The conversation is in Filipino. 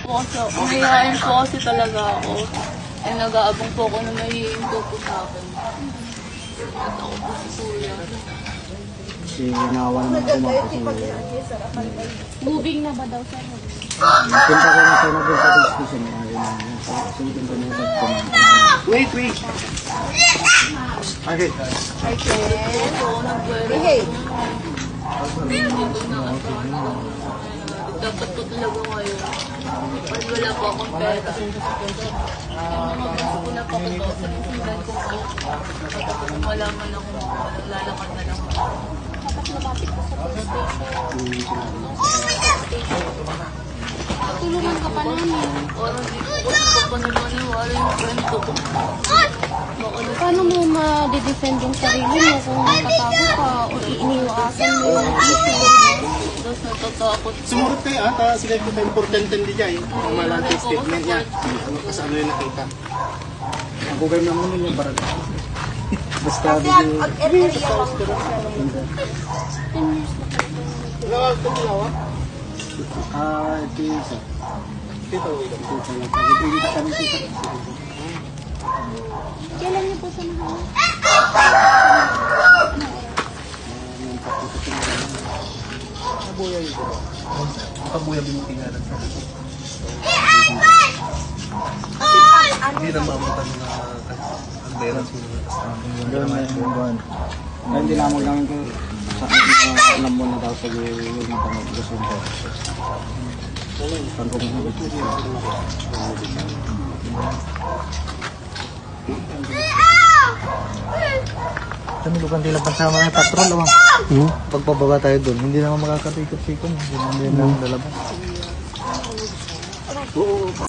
Umayain po kasi talaga ako. Ay nag-aabang po ako na may hihinto po sa akin. At ako po si Kuya. Kasi nawa naman ako kasi Moving na ba daw sir? punta ko na sa nagpunta sa station na sumitin ko na yung Wait. Okay. Ay, Ken. Behave. Dapat po talaga ngayon. Kasi wala po akong pera. Gusto ko na po ako sa pinsigan ko po. At wala man ako lalakad na lang. Dapat lumapit ko sa police station. Tulungan ka pa namin. Parang di ko pa naniwala yung friend ko. Paano mo ma-defend yung sarili mo kung natatakot ka o iniwasan mo yung issue? Tapos natatakot. Sumurot kayo sila ko tayo importante din dyan. Ang malante statement niya. Kasi ano yung nakita. ang bugay naman nun yung barag. Basta Kasi ang area lang. 10 years na po. Ito kilawa? ito yung isa. Dito. Ito lang. Pag-ibigit kami sa isa. Kailan niyo po sa mahal? Kabuya yun. Kabuya binuti nga lang sa hindi na maabutan ng clearance mo. Doon na yung buwan. Kaya hindi lamang namin ko sa alam mo na daw sa gawin ng pamagkasun ko. Pag kumabit mo siya. Kami lugan din lang pansama ng patrol. Pagpababa tayo doon, hindi naman makakatikot-sikon. Hindi naman lalabas.